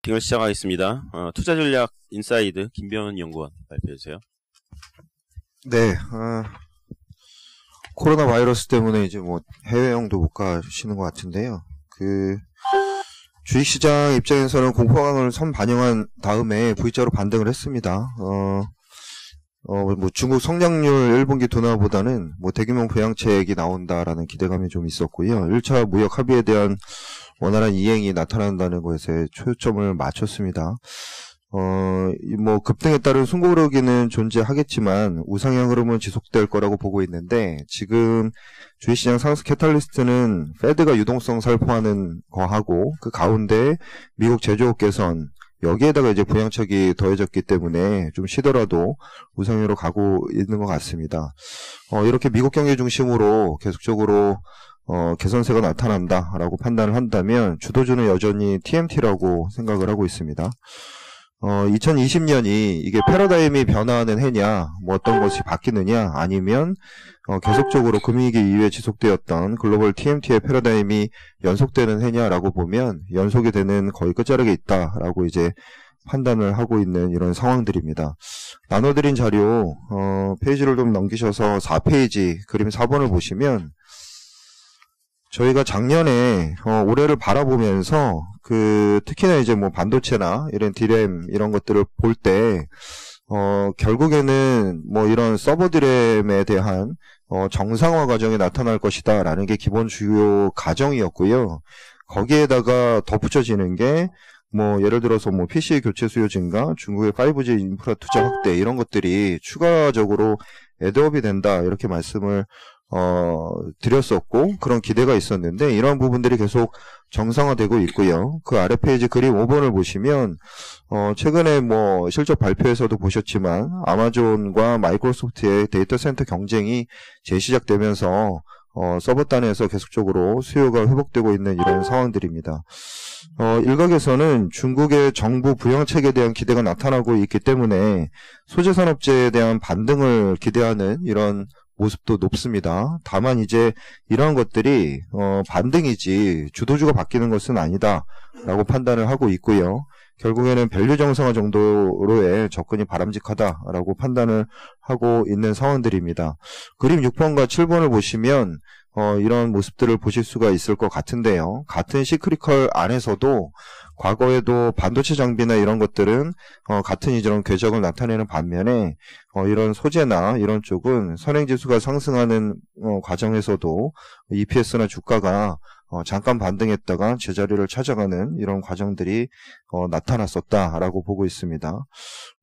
미팅을 시작하겠습니다. 투자전략 인사이드 김병현 연구원 발표해주세요. 네, 코로나 바이러스 때문에 이제 뭐 해외여행도 못 가시는 것 같은데요. 주식시장 입장에서는 공포감을 선반영한 다음에 V자로 반등을 했습니다. 뭐 중국 성장률 1분기 둔화보다는 뭐 대규모 부양책이 나온다라는 기대감이 좀 있었고요. 1차 무역 합의에 대한 원활한 이행이 나타난다는 것에 초점을 맞췄습니다. 뭐 급등에 따른 숨고르기는 존재하겠지만 우상향 흐름은 지속될 거라고 보고 있는데, 지금 주식시장 상승 캐탈리스트는 페드가 유동성 살포하는 거하고 그 가운데 미국 제조업 개선, 여기에다가 이제 부양책이 더해졌기 때문에 좀 쉬더라도 우상향으로 가고 있는 것 같습니다. 이렇게 미국 경기 중심으로 계속적으로 개선세가 나타난다라고 판단을 한다면 주도주는 여전히 TMT라고 생각을 하고 있습니다. 2020년이 이게 패러다임이 변화하는 해냐, 뭐 어떤 것이 바뀌느냐, 아니면 계속적으로 금융위기 이후에 지속되었던 글로벌 TMT의 패러다임이 연속되는 해냐라고 보면 연속이 되는 거의 끝자락에 있다라고 이제 판단을 하고 있는 이런 상황들입니다. 나눠드린 자료 페이지를 좀 넘기셔서 4페이지 그림 4번을 보시면, 저희가 작년에 올해를 바라보면서 특히나 이제 뭐 반도체나 이런 디램 이런 것들을 볼 때 결국에는 뭐 이런 서버 디램에 대한 정상화 과정이 나타날 것이다 라는 게 기본 주요 가정이었고요. 거기에다가 덧붙여지는 게 뭐 예를 들어서 뭐 PC 교체 수요 증가, 중국의 5G 인프라 투자 확대, 이런 것들이 추가적으로 애드업이 된다, 이렇게 말씀을 드렸었고, 그런 기대가 있었는데 이런 부분들이 계속 정상화되고 있고요. 그 아래 페이지 그림 5번을 보시면 최근에 뭐 실적 발표에서도 보셨지만 아마존과 마이크로소프트의 데이터 센터 경쟁이 재시작되면서 서버단에서 계속적으로 수요가 회복되고 있는 이런 상황들입니다. 일각에서는 중국의 정부 부양책에 대한 기대가 나타나고 있기 때문에 소재산업재에 대한 반등을 기대하는 이런 모습도 높습니다. 다만 이제 이러한 것들이 반등이지 주도주가 바뀌는 것은 아니다 라고 판단을 하고 있고요. 결국에는 밸류 정상화 정도로의 접근이 바람직하다라고 판단을 하고 있는 상황들입니다. 그림 6번과 7번을 보시면 이런 모습들을 보실 수가 있을 것 같은데요. 같은 시크리컬 안에서도 과거에도 반도체 장비나 이런 것들은 같은 이런 궤적을 나타내는 반면에 이런 소재나 이런 쪽은 선행지수가 상승하는 과정에서도 EPS나 주가가 잠깐 반등했다가 제자리를 찾아가는 이런 과정들이 나타났었다라고 보고 있습니다.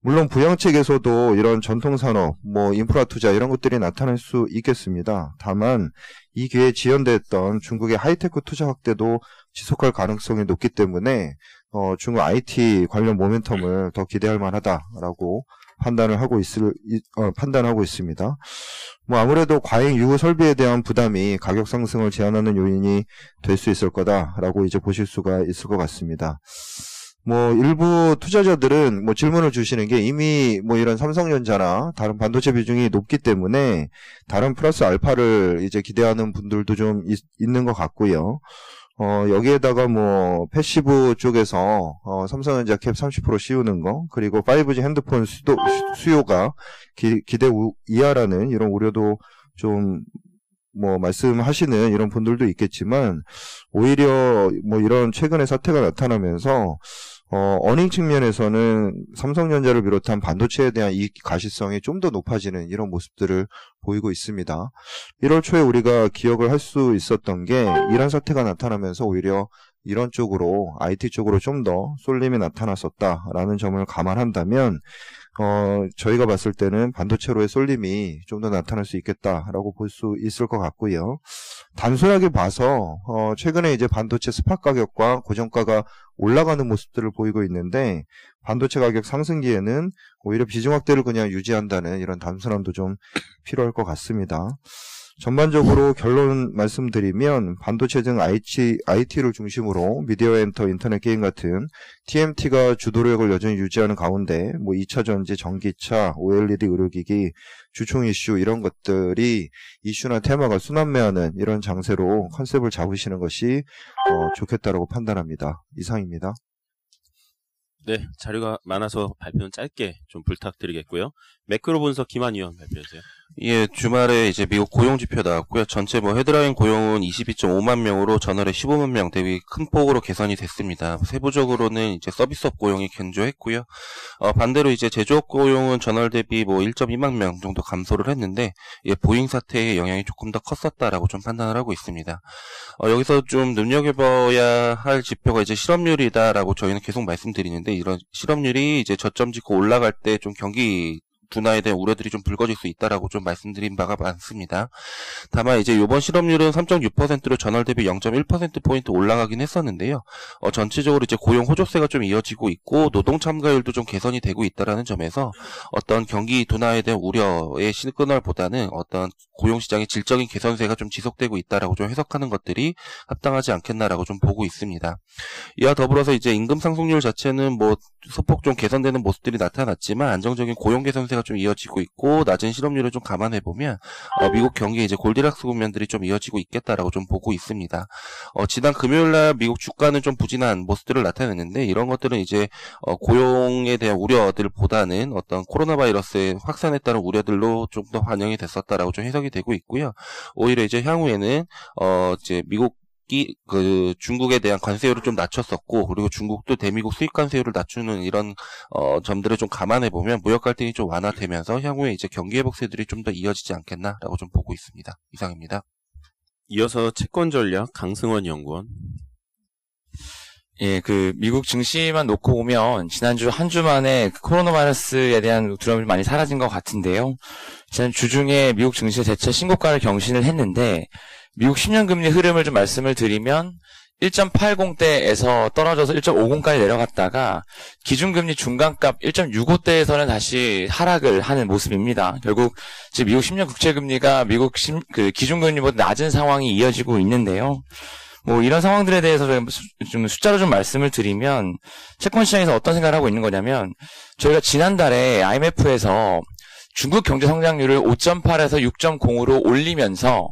물론 부양책에서도 이런 전통산업, 뭐 인프라 투자 이런 것들이 나타날 수 있겠습니다. 다만 이 기회에 지연됐던 중국의 하이테크 투자 확대도 지속할 가능성이 높기 때문에 중국 IT 관련 모멘텀을 더 기대할 만하다라고 판단하고 있습니다. 뭐 아무래도 과잉 유후 설비에 대한 부담이 가격 상승을 제한하는 요인이 될 수 있을 거다라고 이제 보실 수가 있을 것 같습니다. 뭐 일부 투자자들은 뭐 질문을 주시는 게, 이미 뭐 이런 삼성전자나 다른 반도체 비중이 높기 때문에 다른 플러스 알파를 이제 기대하는 분들도 좀 있는 것 같고요. 여기에다가 뭐 패시브 쪽에서 삼성전자 캡 30% 씌우는 거, 그리고 5G 핸드폰 수요가 기대 이하라는 이런 우려도 좀 뭐 말씀하시는 이런 분들도 있겠지만, 오히려 뭐 이런 최근의 사태가 나타나면서 어닝 측면에서는 삼성전자를 비롯한 반도체에 대한 이익 가시성이 좀 더 높아지는 이런 모습들을 보이고 있습니다. 1월 초에 우리가 기억을 할 수 있었던 게, 이런 사태가 나타나면서 오히려 이런 쪽으로 IT 쪽으로 좀 더 쏠림이 나타났었다라는 점을 감안한다면 저희가 봤을 때는 반도체로의 쏠림이 좀 더 나타날 수 있겠다라고 볼 수 있을 것 같고요. 단순하게 봐서 최근에 이제 반도체 스팟 가격과 고정가가 올라가는 모습들을 보이고 있는데, 반도체 가격 상승기에는 오히려 비중 확대를 그냥 유지한다는 이런 단순함도 좀 필요할 것 같습니다. 전반적으로 결론 말씀드리면, 반도체 등 IT를 중심으로 미디어 엔터, 인터넷 게임 같은 TMT가 주도력을 여전히 유지하는 가운데, 뭐 2차 전지, 전기차, OLED 의료기기, 주총 이슈 이런 것들이 이슈나 테마가 순환매하는 이런 장세로 컨셉을 잡으시는 것이 좋겠다라고 판단합니다. 이상입니다. 네, 자료가 많아서 발표는 짧게 좀 부탁드리겠고요. 매크로 분석 김한 위원 발표해주세요. 예, 주말에 이제 미국 고용 지표 나왔고요. 전체 헤드라인 고용은 22.5만 명으로 전월에 15만 명 대비 큰 폭으로 개선이 됐습니다. 세부적으로는 이제 서비스업 고용이 견조했고요. 반대로 이제 제조업 고용은 전월 대비 1.2만 명 정도 감소를 했는데, 예, 보잉 사태의 영향이 조금 더 컸었다라고 좀 판단을 하고 있습니다. 여기서 좀 눈여겨봐야 할 지표가 이제 실업률이다라고 저희는 계속 말씀드리는데, 이런 실업률이 이제 저점 찍고 올라갈 때 좀 경기 둔화에 대한 우려들이 좀 불거질 수 있다라고 좀 말씀드린 바가 많습니다. 다만 이제 이번 실업률은 3.6%로 전월 대비 0.1%포인트 올라가긴 했었는데요. 전체적으로 이제 고용 호조세가 좀 이어지고 있고 노동 참가율도 좀 개선이 되고 있다라는 점에서 어떤 경기 둔화에 대한 우려의 시그널보다는 어떤 고용 시장의 질적인 개선세가 좀 지속되고 있다라고 좀 해석하는 것들이 합당하지 않겠나라고 좀 보고 있습니다. 이와 더불어서 이제 임금 상승률 자체는 소폭 좀 개선되는 모습들이 나타났지만 안정적인 고용 개선세가 좀 이어지고 있고 낮은 실업률을 좀 감안해 보면 미국 경기에 이제 골디락스 국면들이 좀 이어지고 있겠다라고 좀 보고 있습니다. 지난 금요일날 미국 주가는 좀 부진한 모습들을 나타냈는데 이런 것들은 이제 고용에 대한 우려들보다는 어떤 코로나 바이러스의 확산에 따른 우려들로 좀 더 반영이 됐었다라고 좀 해석이 되고 있고요. 오히려 이제 향후에는 이제 중국에 대한 관세율을 좀 낮췄었고, 그리고 중국도 대미국 수입 관세율을 낮추는 이런, 점들을 좀 감안해보면 무역 갈등이 좀 완화되면서 향후에 이제 경기 회복세들이 좀 더 이어지지 않겠나라고 좀 보고 있습니다. 이상입니다. 이어서 채권 전략 강승원 연구원. 예, 미국 증시만 놓고 보면, 지난주 한 주 만에 코로나 바이러스에 대한 두려움이 많이 사라진 것 같은데요. 지난 주중에 미국 증시 대체 신고가를 경신을 했는데, 미국 10년 금리 흐름을 좀 말씀을 드리면 1.80대에서 떨어져서 1.50까지 내려갔다가 기준금리 중간값 1.65대에서는 다시 하락을 하는 모습입니다. 결국 지금 미국 10년 국채금리가 미국 기준금리보다 낮은 상황이 이어지고 있는데요. 이런 상황들에 대해서 좀 숫자로 좀 말씀을 드리면 채권 시장에서 어떤 생각을 하고 있는 거냐면 저희가 지난달에 IMF에서 중국 경제 성장률을 5.8에서 6.0으로 올리면서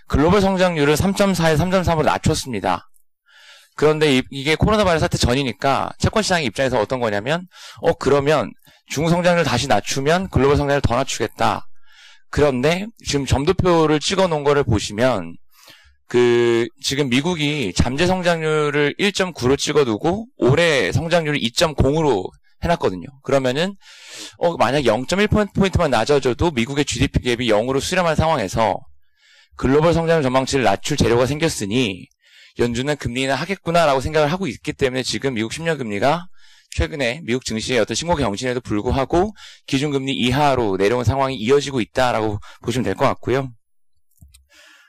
글로벌 성장률을 3.4에서 3.3으로 낮췄습니다. 그런데 이게 코로나 바이러스 사태 전이니까 채권 시장의 입장에서 어떤 거냐면 그러면 중국 성장률을 다시 낮추면 글로벌 성장률을 더 낮추겠다. 그런데 지금 점도표를 찍어 놓은 거를 보시면 지금 미국이 잠재 성장률을 1.9로 찍어두고 올해 성장률을 2.0으로 해놨거든요. 그러면은 만약 0.1%포인트만 낮아져도 미국의 GDP 갭이 0으로 수렴한 상황에서 글로벌 성장률 전망치를 낮출 재료가 생겼으니 연준은 금리 인하 하겠구나라고 생각을 하고 있기 때문에 지금 미국 10년 금리가 최근에 미국 증시의 어떤 신고 경신에도 불구하고 기준금리 이하로 내려온 상황이 이어지고 있다라고 보시면 될 것 같고요.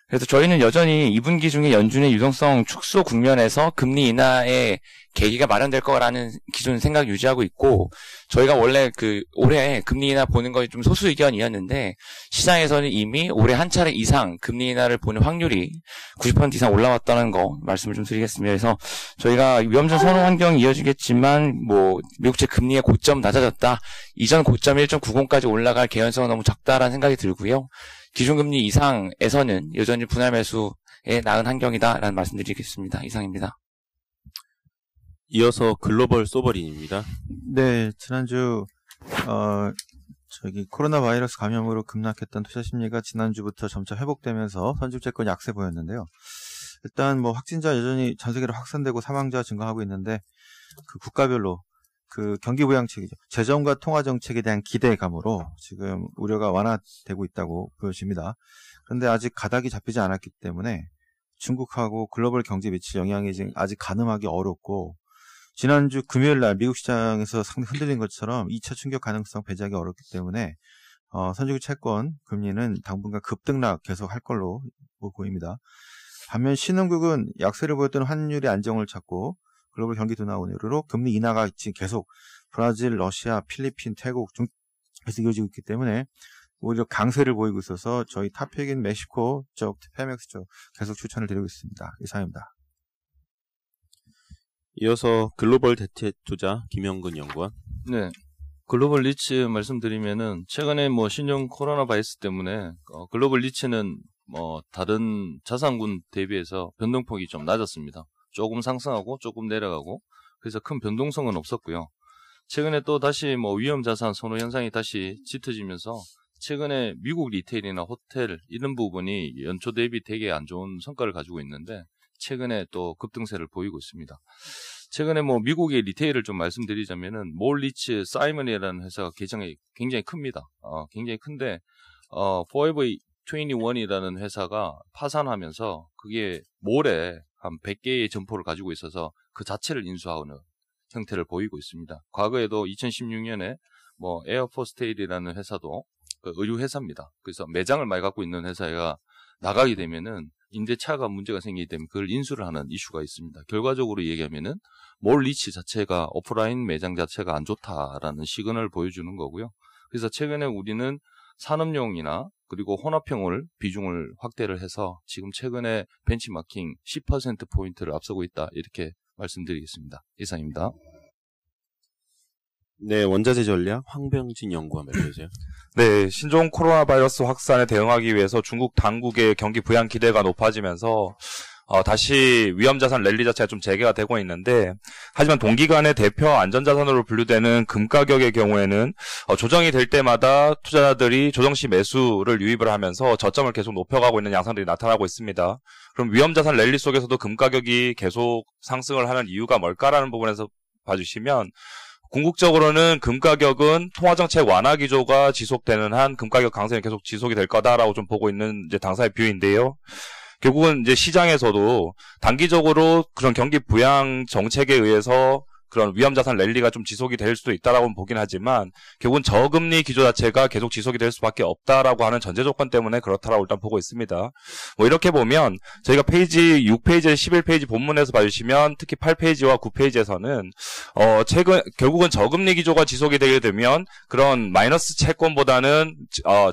그래서 저희는 여전히 2분기 중에 연준의 유동성 축소 국면에서 금리 인하의 계기가 마련될 거라는 기존 생각 유지하고 있고, 저희가 원래 올해 금리 인하 보는 것이 좀 소수 의견이었는데, 시장에서는 이미 올해 한 차례 이상 금리 인하를 보는 확률이 90% 이상 올라왔다는 거 말씀을 좀 드리겠습니다. 그래서 저희가 위험전 선호 환경이 이어지겠지만, 미국채 금리의 고점 낮아졌다. 이전 고점 1.90까지 올라갈 개연성은 너무 적다라는 생각이 들고요. 기준금리 이상에서는 여전히 분할 매수에 나은 환경이다라는 말씀드리겠습니다. 이상입니다. 이어서 글로벌 소버린입니다. 네, 지난주 코로나 바이러스 감염으로 급락했던 투자 심리가 지난주부터 점차 회복되면서 선질채권 약세 보였는데요. 일단 확진자 여전히 전 세계로 확산되고 사망자 증가하고 있는데 국가별로 경기 부양책이죠. 재정과 통화 정책에 대한 기대감으로 지금 우려가 완화되고 있다고 보여집니다. 그런데 아직 가닥이 잡히지 않았기 때문에 중국하고 글로벌 경제에 미칠 영향이 지금 아직 가늠하기 어렵고, 지난주 금요일 날 미국 시장에서 상당히 흔들린 것처럼 2차 충격 가능성 배제하기 어렵기 때문에 선진국 채권 금리는 당분간 급등락 계속 할 걸로 보입니다. 반면 신흥국은 약세를 보였던 환율이 안정을 찾고 글로벌 경기 둔화 우려로 금리 인하가 지금 계속 브라질, 러시아, 필리핀, 태국 중 계속 이어지고 있기 때문에 오히려 강세를 보이고 있어서 저희 탑픽인 멕시코 쪽, 페멕스 쪽 계속 추천을 드리고 있습니다. 이상입니다. 이어서 글로벌 대체 투자 김영근 연구원. 네. 글로벌 리츠 말씀드리면은 최근에 신종 코로나 바이러스 때문에 글로벌 리츠는 다른 자산군 대비해서 변동폭이 좀 낮았습니다. 조금 상승하고 조금 내려가고, 그래서 큰 변동성은 없었고요. 최근에 또 다시 뭐 위험 자산 선호 현상이 다시 짙어지면서 최근에 미국 리테일이나 호텔 이런 부분이 연초 대비 되게 안 좋은 성과를 가지고 있는데 최근에 또 급등세를 보이고 있습니다. 최근에 뭐 미국의 리테일을 좀 말씀드리자면은 몰리츠 사이먼이라는 회사가 굉장히 큽니다. 굉장히 큰데 Forever 21이라는 회사가 파산하면서 그게 몰에 한 100개의 점포를 가지고 있어서 그 자체를 인수하는 형태를 보이고 있습니다. 과거에도 2016년에 뭐 에어포스테일이라는 회사도 그 의류 회사입니다. 그래서 매장을 많이 갖고 있는 회사가 나가게 되면은 임대차가 문제가 생기기 때문에 그걸 인수를 하는 이슈가 있습니다. 결과적으로 얘기하면은 몰리치 자체가 오프라인 매장 자체가 안 좋다라는 시그널을 보여주는 거고요. 그래서 최근에 우리는 산업용이나 그리고 혼합형을 비중을 확대를 해서 지금 최근에 벤치마킹 10%포인트를 앞서고 있다. 이렇게 말씀드리겠습니다. 이상입니다. 네, 원자재 전략 황병진 연구원 말씀해주세요. 네, 신종 코로나 바이러스 확산에 대응하기 위해서 중국 당국의 경기 부양 기대가 높아지면서 다시 위험자산 랠리 자체가 좀 재개가 되고 있는데, 하지만 동기간의 대표 안전자산으로 분류되는 금 가격의 경우에는 조정이 될 때마다 투자자들이 조정시 매수를 유입을 하면서 저점을 계속 높여가고 있는 양상들이 나타나고 있습니다. 그럼 위험자산 랠리 속에서도 금 가격이 계속 상승을 하는 이유가 뭘까라는 부분에서 봐주시면, 궁극적으로는 금 가격은 통화정책 완화 기조가 지속되는 한 금 가격 강세는 계속 지속이 될 거다라고 좀 보고 있는 이제 당사의 뷰인데요. 결국은 이제 시장에서도 단기적으로 그런 경기 부양 정책에 의해서 그런 위험자산 랠리가 좀 지속이 될 수도 있다라고 보긴 하지만 결국은 저금리 기조 자체가 계속 지속이 될 수밖에 없다라고 하는 전제 조건 때문에 그렇다라고 일단 보고 있습니다. 뭐 이렇게 보면 저희가 페이지 6페이지, 11페이지 본문에서 봐주시면 특히 8페이지와 9페이지에서는 최근 결국은 저금리 기조가 지속이 되게 되면 그런 마이너스 채권보다는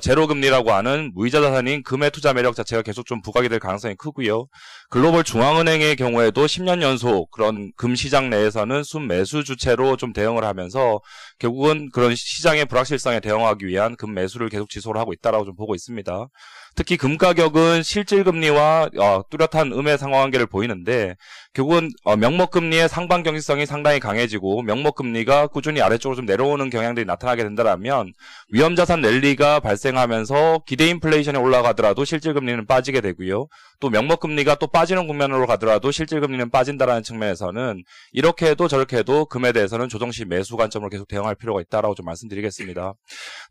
제로금리라고 하는 무이자 자산인 금의 투자 매력 자체가 계속 좀 부각이 될 가능성이 크고요. 글로벌 중앙은행의 경우에도 10년 연속 그런 금 시장 내에서는 매수 주체로 좀 대응을 하면서 결국은 그런 시장의 불확실성에 대응하기 위한 금 매수를 계속 지속을 하고 있다라고 좀 보고 있습니다. 특히 금 가격은 실질금리와 뚜렷한 음의 상호관계를 보이는데 결국은 명목금리의 상방 경직성이 상당히 강해지고 명목금리가 꾸준히 아래쪽으로 좀 내려오는 경향들이 나타나게 된다면 위험자산 랠리가 발생하면서 기대 인플레이션이 올라가더라도 실질금리는 빠지게 되고요. 또 명목금리가 또 빠지는 국면으로 가더라도 실질금리는 빠진다라는 측면에서는 이렇게 해도 저렇게 해도 금에 대해서는 조정시 매수 관점으로 계속 대응할 필요가 있다라고 좀 말씀드리겠습니다.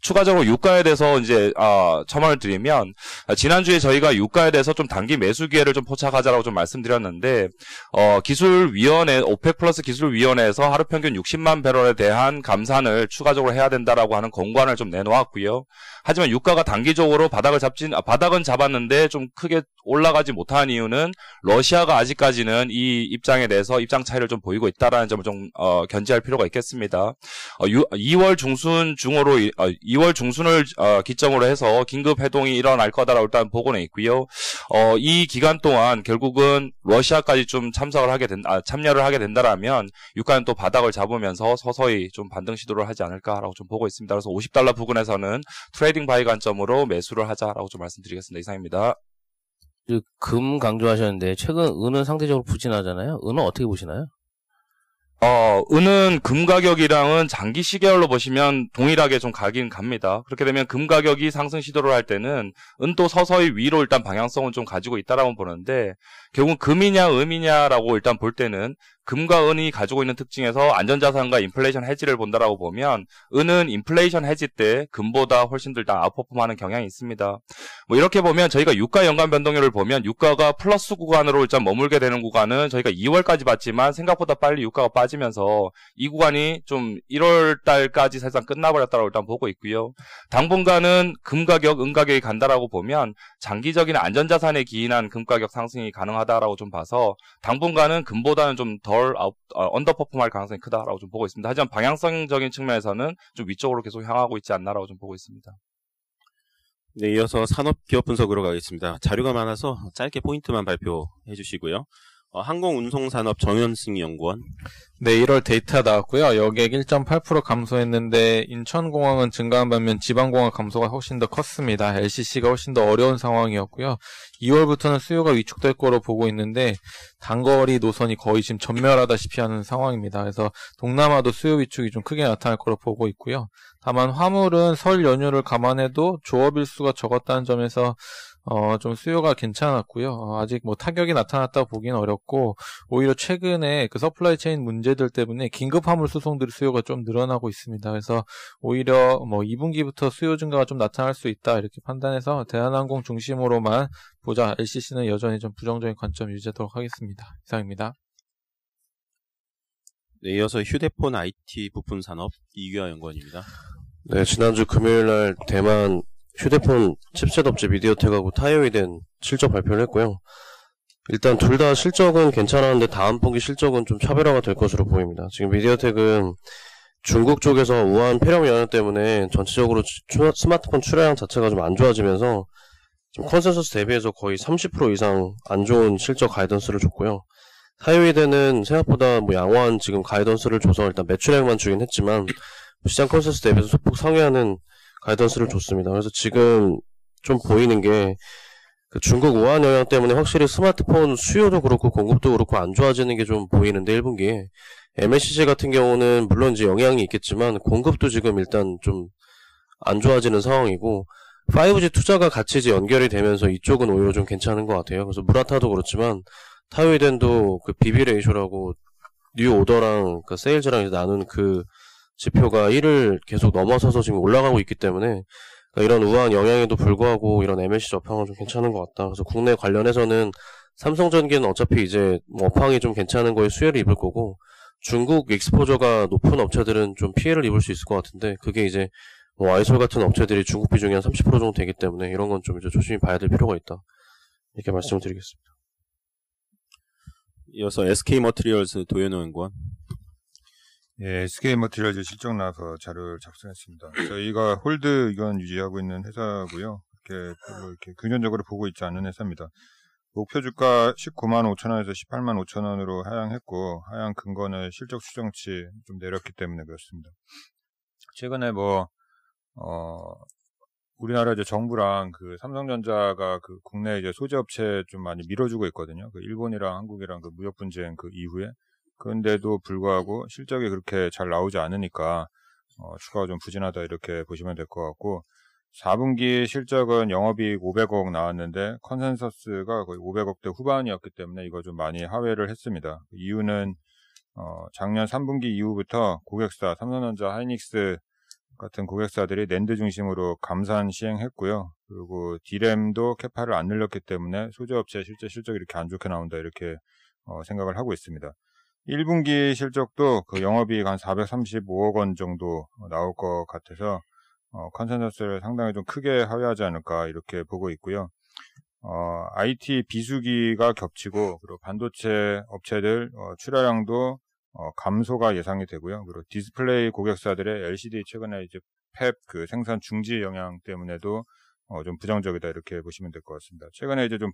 추가적으로 유가에 대해서 이제 첨언을 드리면 지난주에 저희가 유가에 대해서 좀 단기 매수 기회를 좀 포착하자라고 좀 말씀드렸는데 기술위원회 오펙 플러스 기술위원회에서 하루 평균 60만 배럴에 대한 감산을 추가적으로 해야 된다라고 하는 권고안을 좀 내놓았고요. 하지만 유가가 단기적으로 바닥은 잡았는데 좀 크게 올라가지 못한 이유는 러시아가 아직까지는 이 입장에 대해서 입장 차이를 좀 보이고 있다라는 점을 좀 견지할 필요가 있겠습니다. 2월 중순 중으로 2월 중순을 기점으로 해서 긴급 해동이 일어날 거다라고 일단 보고는 있고요. 이 기간 동안 결국은 러시아까지 좀 참여를 하게 된다라면 유가는 또 바닥을 잡으면서 서서히 좀 반등 시도를 하지 않을까라고 좀 보고 있습니다. 그래서 $50 부근에서는 트레이딩 바이 관점으로 매수를 하자라고 좀 말씀드리겠습니다. 이상입니다. 금 강조하셨는데 최근 은은 상대적으로 부진하잖아요. 은은 어떻게 보시나요? 은은 금 가격이랑은 장기 시계열로 보시면 동일하게 좀 가긴 갑니다. 그렇게 되면 금 가격이 상승 시도를 할 때는 은도 서서히 위로 일단 방향성은 좀 가지고 있다라고 보는데 결국 금이냐 음이냐라고 일단 볼 때는 금과 은이 가지고 있는 특징에서 안전자산과 인플레이션 해지를 본다라고 보면 은은 인플레이션 해지 때 금보다 훨씬 더 일단 아웃퍼폼하는 경향이 있습니다. 뭐 이렇게 보면 저희가 유가 연간 변동률을 보면 유가가 플러스 구간으로 일단 머물게 되는 구간은 저희가 2월까지 봤지만 생각보다 빨리 유가가 빠지면서 이 구간이 좀 1월 달까지 사실상 끝나버렸다고 일단 보고 있고요. 당분간은 금 가격, 은 가격이 간다라고 보면 장기적인 안전자산에 기인한 금 가격 상승이 가능하다라고 좀 봐서 당분간은 금보다는 좀 덜 언더퍼폼할 가능성이 크다라고 좀 보고 있습니다. 하지만 방향성적인 측면에서는 좀 위쪽으로 계속 향하고 있지 않나라고 좀 보고 있습니다. 네, 이어서 산업기업 분석으로 가겠습니다. 자료가 많아서 짧게 포인트만 발표해 주시고요. 항공운송산업 정현승 연구원. 네, 1월 데이터 나왔고요. 여객 1.8% 감소했는데 인천공항은 증가한 반면 지방공항 감소가 훨씬 더 컸습니다. LCC가 훨씬 더 어려운 상황이었고요. 2월부터는 수요가 위축될 거로 보고 있는데 단거리 노선이 거의 지금 전멸하다시피 하는 상황입니다. 그래서 동남아도 수요 위축이 좀 크게 나타날 거로 보고 있고요. 다만 화물은 설 연휴를 감안해도 조업일수가 적었다는 점에서 좀 수요가 괜찮았고요. 아직 뭐 타격이 나타났다고 보기는 어렵고, 오히려 최근에 그 서플라이 체인 문제들 때문에 긴급 화물 수송들의 수요가 좀 늘어나고 있습니다. 그래서 오히려 뭐 2분기부터 수요 증가가 좀 나타날 수 있다 이렇게 판단해서 대한항공 중심으로만 보자. LCC는 여전히 좀 부정적인 관점 유지하도록 하겠습니다. 이상입니다. 네, 이어서 휴대폰 IT 부품 산업 이규하 연구원입니다. 네, 지난주 금요일날 대만 휴대폰 칩셋 업체 미디어텍하고 타이오이덴 실적 발표를 했고요. 일단 둘 다 실적은 괜찮았는데 다음 분기 실적은 좀 차별화가 될 것으로 보입니다. 지금 미디어텍은 중국 쪽에서 우한 폐렴 영향 때문에 전체적으로 스마트폰 출하량 자체가 좀 안 좋아지면서 지금 컨센서스 대비해서 거의 30% 이상 안 좋은 실적 가이던스를 줬고요. 타이오이덴은 생각보다 뭐 양호한 지금 가이던스를 줘서 일단 매출액만 주긴 했지만 시장 컨센서스 대비해서 소폭 상회하는 가이던스를 줬습니다. 그래서 지금 좀 보이는 게 그 중국 우한 영향 때문에 확실히 스마트폰 수요도 그렇고 공급도 그렇고 안 좋아지는 게 좀 보이는데 1분기에 MSCC 같은 경우는 물론 이제 영향이 있겠지만 공급도 지금 일단 좀 안 좋아지는 상황이고 5G 투자가 같이 이제 연결이 되면서 이쪽은 오히려 좀 괜찮은 것 같아요. 그래서 무라타도 그렇지만 타이오이덴도 그 BB 레이쇼라고 뉴 오더랑 그 세일즈랑 이제 나눈 그 지표가 1을 계속 넘어서서 지금 올라가고 있기 때문에 그러니까 이런 우한 영향에도 불구하고 이런 MLC 업황은 좀 괜찮은 것 같다. 그래서 국내 관련해서는 삼성전기는 어차피 이제 뭐 업황이 좀 괜찮은 거에 수혜를 입을 거고 중국 익스포저가 높은 업체들은 좀 피해를 입을 수 있을 것 같은데 그게 이제 뭐 아이솔 같은 업체들이 중국 비중이 한 30% 정도 되기 때문에 이런 건 좀 이제 조심히 봐야 될 필요가 있다. 이렇게 말씀드리겠습니다. 이어서 SK머티리얼스 도현호 연구원. 예, SK머티리얼즈 실적 나와서 자료를 작성했습니다. 저희가 홀드 의견 유지하고 있는 회사고요. 이렇게 별로 이렇게 긍정적으로 보고 있지 않은 회사입니다. 목표 주가 19만 5천 원에서 18만 5천 원으로 하향했고 하향 근거는 실적 추정치 좀 내렸기 때문에 그렇습니다. 최근에 우리나라 이제 정부랑 그 삼성전자가 그 국내 이제 소재 업체 좀 많이 밀어주고 있거든요. 그 일본이랑 한국이랑 그 무역 분쟁 그 이후에. 그런데도 불구하고 실적이 그렇게 잘 나오지 않으니까 주가가 좀 부진하다 이렇게 보시면 될 것 같고 4분기 실적은 영업이익 500억 나왔는데 컨센서스가 거의 500억대 후반이었기 때문에 이거 좀 많이 하회를 했습니다. 이유는 작년 3분기 이후부터 고객사 삼성전자, 하이닉스 같은 고객사들이 낸드 중심으로 감산 시행했고요. 그리고 D램도 캐파를 안 늘렸기 때문에 소재업체 실제 실적이 이렇게 안 좋게 나온다 이렇게 생각을 하고 있습니다. 1분기 실적도 그 영업이익 한 435억 원 정도 나올 것 같아서 컨센서스를 상당히 좀 크게 하회하지 않을까 이렇게 보고 있고요. IT 비수기가 겹치고 그리고 반도체 업체들 출하량도 감소가 예상이 되고요. 그리고 디스플레이 고객사들의 LCD 최근에 이제 팹 그 생산 중지 영향 때문에도 좀 부정적이다 이렇게 보시면 될 것 같습니다. 최근에 이제 좀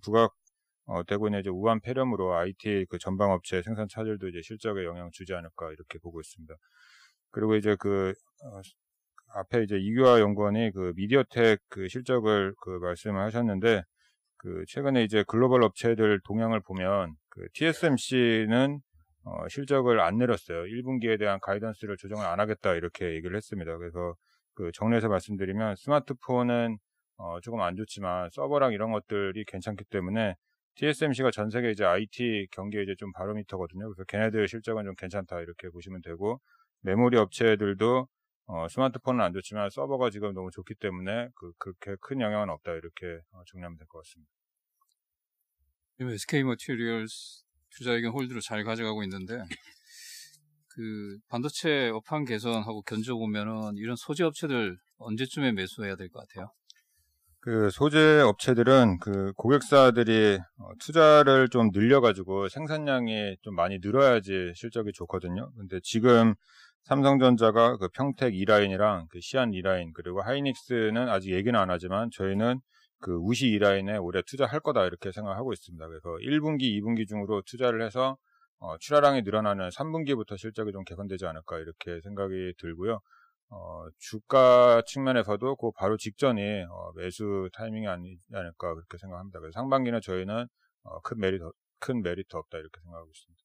되고 있는 이제 우한 폐렴으로 IT 그 전방 업체 생산 차질도 이제 실적에 영향을 주지 않을까 이렇게 보고 있습니다. 그리고 이제 앞에 이제 이규하 연구원이 그 미디어텍 그 실적을 그 말씀을 하셨는데 그 최근에 이제 글로벌 업체들 동향을 보면 그 TSMC는 실적을 안 내렸어요. 1분기에 대한 가이던스를 조정을 안 하겠다 이렇게 얘기를 했습니다. 그래서 그 정리해서 말씀드리면 스마트폰은 조금 안 좋지만 서버랑 이런 것들이 괜찮기 때문에 TSMC가 전 세계 이제 IT 경기에 이제 좀 바로미터거든요. 그래서 걔네들 실적은 좀 괜찮다 이렇게 보시면 되고 메모리 업체들도 스마트폰은 안 좋지만 서버가 지금 너무 좋기 때문에 그렇게 큰 영향은 없다 이렇게 정리하면 될 것 같습니다. SK머티리얼스 투자의견 홀드로 잘 가져가고 있는데 그 반도체 업황 개선하고 견조 보면은 이런 소재 업체들 언제쯤에 매수해야 될 것 같아요? 그 소재 업체들은 그 고객사들이 투자를 좀 늘려가지고 생산량이 좀 많이 늘어야지 실적이 좋거든요. 근데 지금 삼성전자가 그 평택 2라인이랑 그 시안 2라인 그리고 하이닉스는 아직 얘기는 안 하지만 저희는 그 우시 이라인에 올해 투자할 거다 이렇게 생각하고 있습니다. 그래서 1분기, 2분기 중으로 투자를 해서 출하량이 늘어나는 3분기부터 실적이 좀 개선되지 않을까 이렇게 생각이 들고요. 주가 측면에서도 그 바로 직전이 매수 타이밍이 아니지 않을까 그렇게 생각합니다. 그래서 상반기는 저희는 큰 메리트 없다 이렇게 생각하고 있습니다.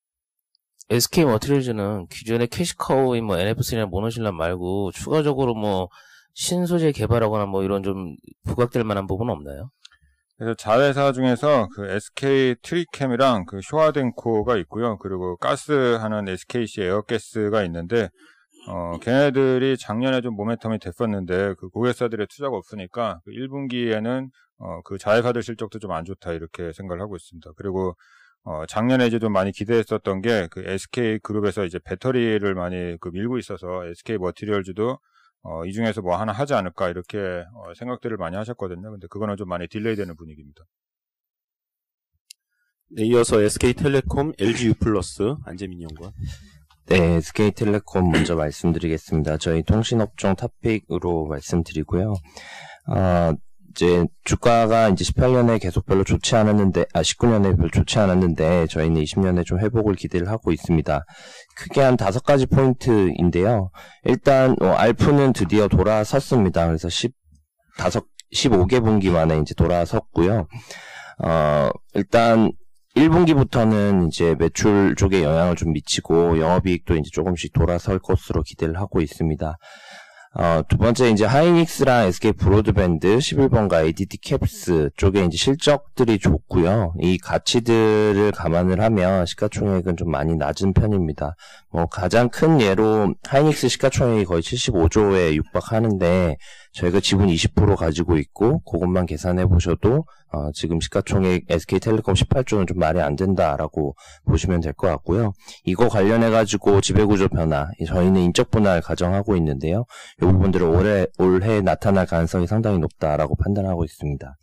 SK 머티리얼즈는 기존의 캐시카우인 뭐 NF3나 모노실라 말고 추가적으로 뭐 신소재 개발하거나 뭐 이런 좀 부각될 만한 부분은 없나요? 그래서 자회사 중에서 그 SK 트리캠이랑 그 쇼아덴코가 있고요. 그리고 가스하는 SKC 에어가스가 있는데 걔네들이 작년에 좀 모멘텀이 됐었는데 그 고객사들의 투자가 없으니까 그 1분기에는 그 자회사들 실적도 좀 안 좋다 이렇게 생각을 하고 있습니다. 그리고 작년에 이제 좀 많이 기대했었던 게 그 SK 그룹에서 이제 배터리를 많이 그 밀고 있어서 SK 머티리얼즈도 이 중에서 뭐 하나 하지 않을까 이렇게 생각들을 많이 하셨거든요. 근데 그거는 좀 많이 딜레이 되는 분위기입니다. 네, 이어서 SK텔레콤, LGU+, 안재민 연구원. 네, SK텔레콤 먼저 말씀드리겠습니다. 저희 통신업종 탑픽으로 말씀드리고요. 이제 주가가 이제 18년에 계속 별로 좋지 않았는데, 19년에 별로 좋지 않았는데, 저희는 20년에 좀 회복을 기대를 하고 있습니다. 크게 한 5가지 포인트인데요. 일단, 알프는 드디어 돌아섰습니다. 그래서 15개 분기 만에 이제 돌아섰고요. 일단, 1분기부터는 이제 매출 쪽에 영향을 좀 미치고, 영업이익도 이제 조금씩 돌아설 것으로 기대를 하고 있습니다. 두 번째, 이제 하이닉스랑 SK 브로드밴드 11번가 ADT 캡스 쪽에 이제 실적들이 좋고요. 이 가치들을 감안을 하면 시가총액은 좀 많이 낮은 편입니다. 가장 큰 예로 하이닉스 시가총액이 거의 75조에 육박하는데 저희가 지분 20% 가지고 있고 그것만 계산해 보셔도 지금 시가총액 SK텔레콤 18조는 좀 말이 안 된다라고 보시면 될 것 같고요. 이거 관련해 가지고 지배구조 변화, 저희는 인적 분할 가정하고 있는데요. 이 부분들은 올해 나타날 가능성이 상당히 높다라고 판단하고 있습니다.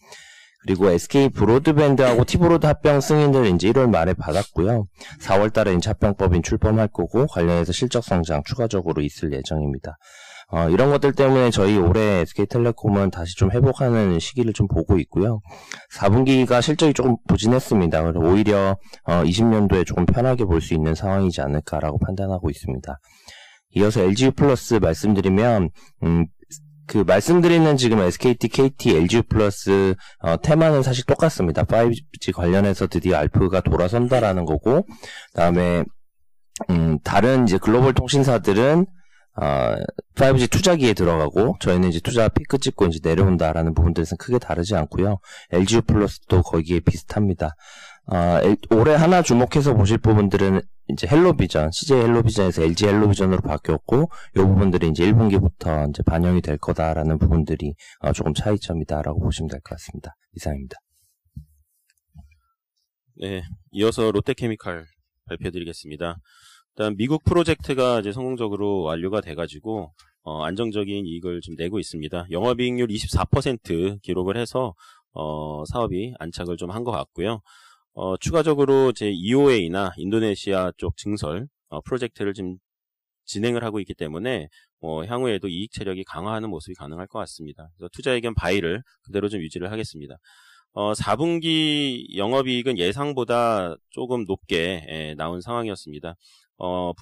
그리고 SK 브로드밴드하고 T브로드 합병 승인을 이제 1월 말에 받았고요. 4월 달에 이제 합병법인 출범할 거고 관련해서 실적 성장 추가적으로 있을 예정입니다. 이런 것들 때문에 저희 올해 SK텔레콤은 다시 좀 회복하는 시기를 좀 보고 있고요. 4분기가 실적이 조금 부진했습니다. 그래서 오히려 20년도에 조금 편하게 볼 수 있는 상황이지 않을까라고 판단하고 있습니다. 이어서 LGU 플러스 말씀드리면 그 말씀드리는 지금 SKT, KT, LGU 플러스 테마는 사실 똑같습니다. 5G 관련해서 드디어 알프가 돌아선다라는 거고, 그다음에 다른 이제 글로벌 통신사들은 5G 투자기에 들어가고 저희는 이제 투자 피크 찍고 이제 내려온다라는 부분들에서는 크게 다르지 않고요. LGU 플러스도 거기에 비슷합니다. 올해 하나 주목해서 보실 부분들은 이제 헬로비전, CJ 헬로비전에서 LG 헬로비전으로 바뀌었고, 이 부분들이 이제 1분기부터 이제 반영이 될 거다라는 부분들이 조금 차이점이다라고 보시면 될 것 같습니다. 이상입니다. 네, 이어서 롯데케미칼 발표드리겠습니다. 일단 미국 프로젝트가 이제 성공적으로 완료가 돼가지고 안정적인 이익을 좀 내고 있습니다. 영업이익률 24% 기록을 해서 사업이 안착을 좀 한 것 같고요. 추가적으로 제 EOA나 인도네시아 쪽 증설 프로젝트를 지금 진행을 하고 있기 때문에 향후에도 이익 체력이 강화하는 모습이 가능할 것 같습니다. 그래서 투자 의견 바이를 그대로 좀 유지를 하겠습니다. 4분기 영업이익은 예상보다 조금 높게 나온 상황이었습니다.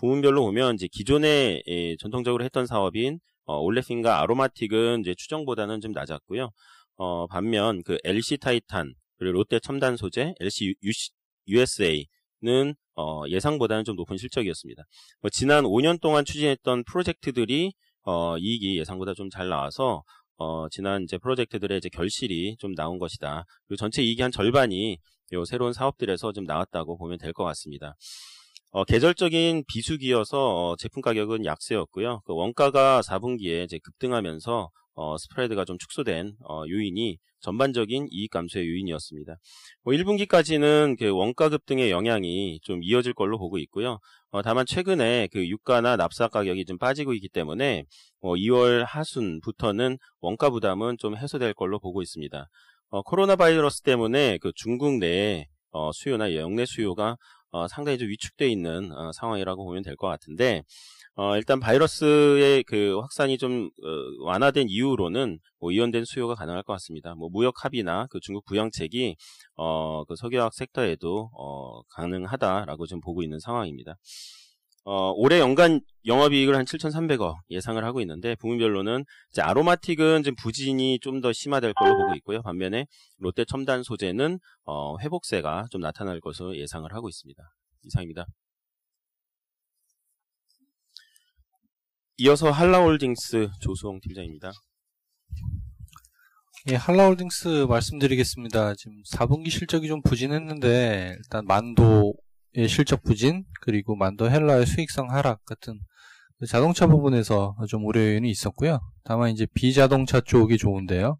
부문별로 보면 이제 기존에 전통적으로 했던 사업인 올레핀과 아로마틱은 이제 추정보다는 좀 낮았고요. 반면 그 LC 타이탄 그리고 롯데 첨단 소재, LC USA는 예상보다는 좀 높은 실적이었습니다. 지난 5년 동안 추진했던 프로젝트들이 이익이 예상보다 좀 잘 나와서 지난 이제 프로젝트들의 이제 결실이 좀 나온 것이다. 그리고 전체 이익이 한 절반이 요 새로운 사업들에서 좀 나왔다고 보면 될 것 같습니다. 계절적인 비수기여서 제품 가격은 약세였고요. 그 원가가 4분기에 이제 급등하면서 스프레드가 좀 축소된 요인이 전반적인 이익 감소의 요인이었습니다. 1분기까지는 그 원가 급등의 영향이 좀 이어질 걸로 보고 있고요. 다만 최근에 그 유가나 납사 가격이 좀 빠지고 있기 때문에 2월 하순부터는 원가 부담은 좀 해소될 걸로 보고 있습니다. 코로나 바이러스 때문에 그 중국 내에 수요나 영내 수요가 상당히 좀 위축되어 있는 상황이라고 보면 될 것 같은데 일단 바이러스의 그 확산이 좀 완화된 이후로는 뭐 이연된 수요가 가능할 것 같습니다. 뭐 무역 합의나 그 중국 부양책이 그 석유화학 섹터에도 가능하다라고 좀 보고 있는 상황입니다. 올해 연간 영업이익을 한 7,300억 예상을 하고 있는데 부문별로는 이제 아로마틱은 지금 부진이 좀 더 심화될 걸로 보고 있고요. 반면에 롯데 첨단 소재는 회복세가 좀 나타날 것으로 예상을 하고 있습니다. 이상입니다. 이어서 한라홀딩스 조수홍 팀장입니다. 예, 한라홀딩스 말씀드리겠습니다. 지금 4분기 실적이 좀 부진했는데 일단 만도의 실적 부진 그리고 만도 헬라의 수익성 하락 같은 자동차 부분에서 좀 우려 요인이 있었고요. 다만 이제 비자동차 쪽이 좋은데요.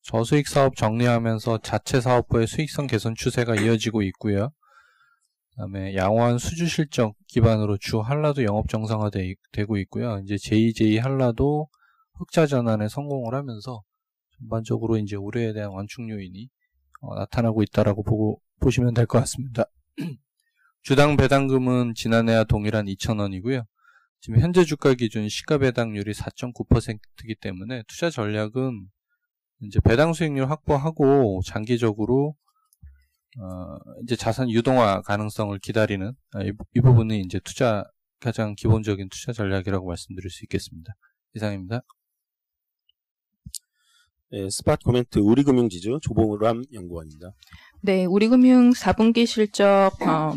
저수익 사업 정리하면서 자체 사업부의 수익성 개선 추세가 이어지고 있고요. 그다음에 양호한 수주 실적 기반으로 주 한라도 영업 정상화되고 있고요. 이제 JJ 한라도 흑자 전환에 성공을 하면서 전반적으로 이제 우려에 대한 완충 요인이 나타나고 있다라고 보시면 될 것 같습니다. 주당 배당금은 지난해와 동일한 2,000원이고요. 지금 현재 주가 기준 시가 배당률이 4.9%이기 때문에 투자 전략은 이제 배당 수익률 확보하고 장기적으로 이제 자산 유동화 가능성을 기다리는 이 부분이 이제 가장 기본적인 투자 전략이라고 말씀드릴 수 있겠습니다. 이상입니다. 네, 스팟 코멘트 우리금융지주 조봉람 연구원입니다. 네, 우리금융 4분기 실적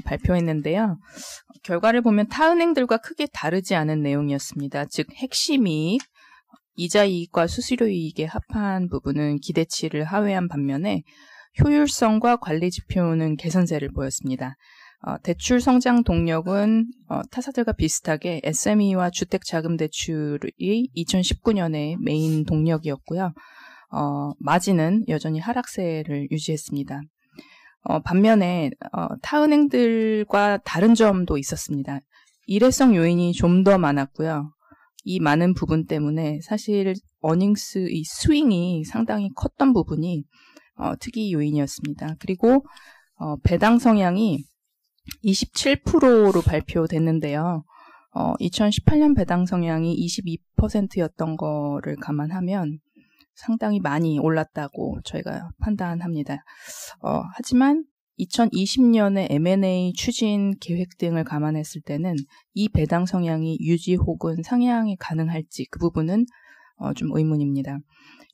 발표했는데요. 결과를 보면 타은행들과 크게 다르지 않은 내용이었습니다. 즉 핵심이 이자 이익과 수수료 이익의 합한 부분은 기대치를 하회한 반면에 효율성과 관리 지표는 개선세를 보였습니다. 대출 성장 동력은 타사들과 비슷하게 SME와 주택자금대출이 2019년에 메인 동력이었고요. 마진은 여전히 하락세를 유지했습니다. 반면에 타은행들과 다른 점도 있었습니다. 일회성 요인이 좀 더 많았고요. 이 많은 부분 때문에 사실 어닝스 이 스윙이 상당히 컸던 부분이 특이 요인이었습니다. 그리고 배당 성향이 27%로 발표됐는데요. 2018년 배당 성향이 22%였던 거를 감안하면 상당히 많이 올랐다고 저희가 판단합니다. 하지만 2020년에 M&A 추진 계획 등을 감안했을 때는 이 배당 성향이 유지 혹은 상향이 가능할지 그 부분은 좀 의문입니다.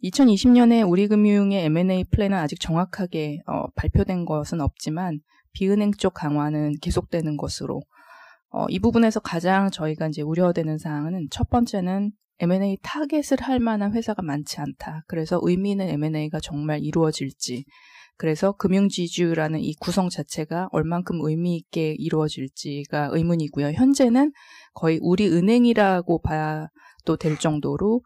2020년에 우리금융의 M&A 플랜은 아직 정확하게 발표된 것은 없지만 비은행 쪽 강화는 계속되는 것으로 이 부분에서 가장 저희가 이제 우려되는 사항은 첫 번째는 M&A 타겟을 할 만한 회사가 많지 않다. 그래서 의미 있는 M&A가 정말 이루어질지, 그래서 금융지주라는 이 구성 자체가 얼만큼 의미 있게 이루어질지가 의문이고요. 현재는 거의 우리 은행이라고 봐도 될 정도로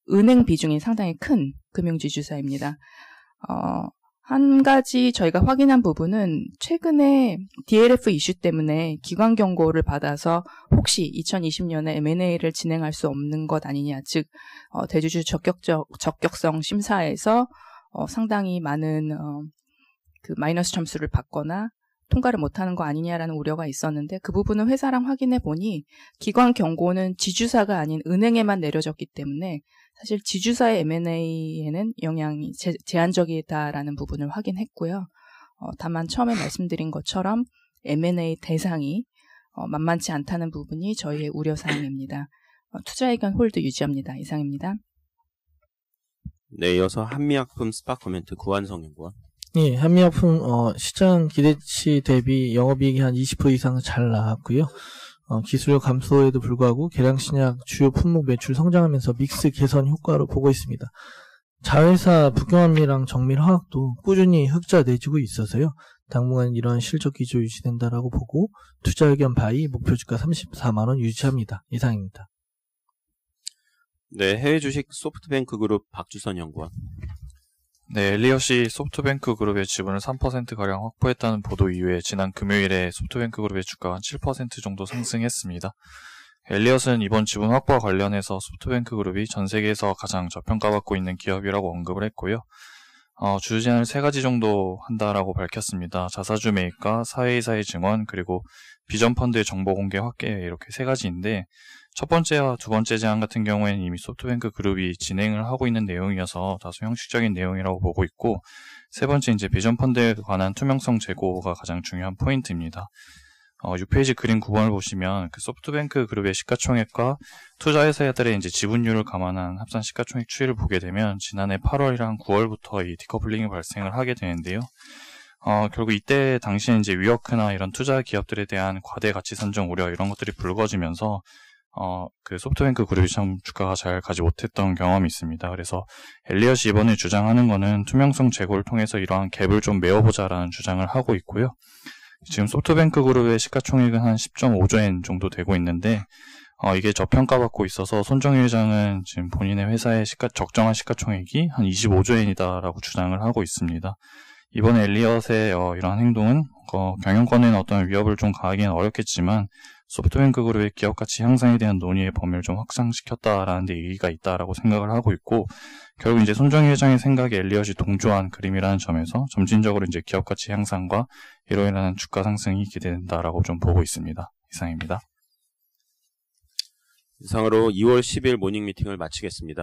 은행 비중이 상당히 큰 금융지주사입니다. 한 가지 저희가 확인한 부분은 최근에 DLF 이슈 때문에 기관 경고를 받아서 혹시 2020년에 M&A를 진행할 수 없는 것 아니냐, 즉 대주주 적격성 심사에서 상당히 많은 그 마이너스 점수를 받거나 통과를 못하는 거 아니냐라는 우려가 있었는데 그 부분은 회사랑 확인해 보니 기관 경고는 지주사가 아닌 은행에만 내려졌기 때문에 사실 지주사의 M&A에는 영향이 제한적이다라는 부분을 확인했고요. 다만 처음에 말씀드린 것처럼 M&A 대상이 만만치 않다는 부분이 저희의 우려사항입니다. 투자 의견 홀드 유지합니다. 이상입니다. 네, 이어서 한미약품 스팟 코멘트 구한성 연구원. 예, 한미약품 시장 기대치 대비 영업이익이 한 20% 이상 잘 나왔고요. 기술력 감소에도 불구하고 계량신약 주요 품목 매출 성장하면서 믹스 개선 효과로 보고 있습니다. 자회사 북경암미랑 정밀화학도 꾸준히 흑자 내주고 있어서요. 당분간 이런 실적 기조 유지된다라고 보고 투자 의견 바이 목표 주가 34만원 유지합니다. 이상입니다. 네, 해외 주식 소프트뱅크 그룹 박주선 연구원. 네, 엘리엇이 소프트뱅크 그룹의 지분을 3%가량 확보했다는 보도 이후에 지난 금요일에 소프트뱅크 그룹의 주가가 한 7% 정도 상승했습니다. 엘리엇은 이번 지분 확보와 관련해서 소프트뱅크 그룹이 전 세계에서 가장 저평가받고 있는 기업이라고 언급을 했고요. 주주 제한을 3가지 정도 한다라고 밝혔습니다. 자사주 매입과 사회이사의 증언, 그리고 비전 펀드의 정보 공개 확대, 이렇게 3가지인데, 첫 번째와 두 번째 제안 같은 경우에는 이미 소프트뱅크 그룹이 진행을 하고 있는 내용이어서 다소 형식적인 내용이라고 보고 있고, 세 번째 이제 비전 펀드에 관한 투명성 제고가 가장 중요한 포인트입니다. 6페이지 그림 9번을 보시면 그 소프트뱅크 그룹의 시가총액과 투자회사들의 이제 지분율을 감안한 합산 시가총액 추이를 보게 되면 지난해 8월이랑 9월부터 이 디커플링이 발생을 하게 되는데요. 결국 이때 당시에 이제 위워크나 이런 투자 기업들에 대한 과대 가치 산정 우려 이런 것들이 불거지면서 그 소프트뱅크 그룹이 참 주가가 잘 가지 못했던 경험이 있습니다. 그래서 엘리엇이 이번에 주장하는 거는 투명성 제고를 통해서 이러한 갭을 좀 메워보자라는 주장을 하고 있고요. 지금 소프트뱅크 그룹의 시가총액은 한 10.5조 엔 정도 되고 있는데 이게 저평가받고 있어서 손정희 회장은 지금 본인의 회사의 적정한 시가총액이 한 25조 엔이다라고 주장을 하고 있습니다. 이번에 엘리엇의 이러한 행동은 경영권에는 어떤 위협을 좀 가하기는 어렵겠지만 소프트뱅크 그룹의 기업 가치 향상에 대한 논의의 범위를 좀 확장시켰다라는 데 의의가 있다라고 생각을 하고 있고, 결국 이제 손정희 회장의 생각에 엘리엇이 동조한 그림이라는 점에서 점진적으로 이제 기업 가치 향상과 이로 인한 주가 상승이 기대된다라고 좀 보고 있습니다. 이상입니다. 이상으로 2월 10일 모닝 미팅을 마치겠습니다.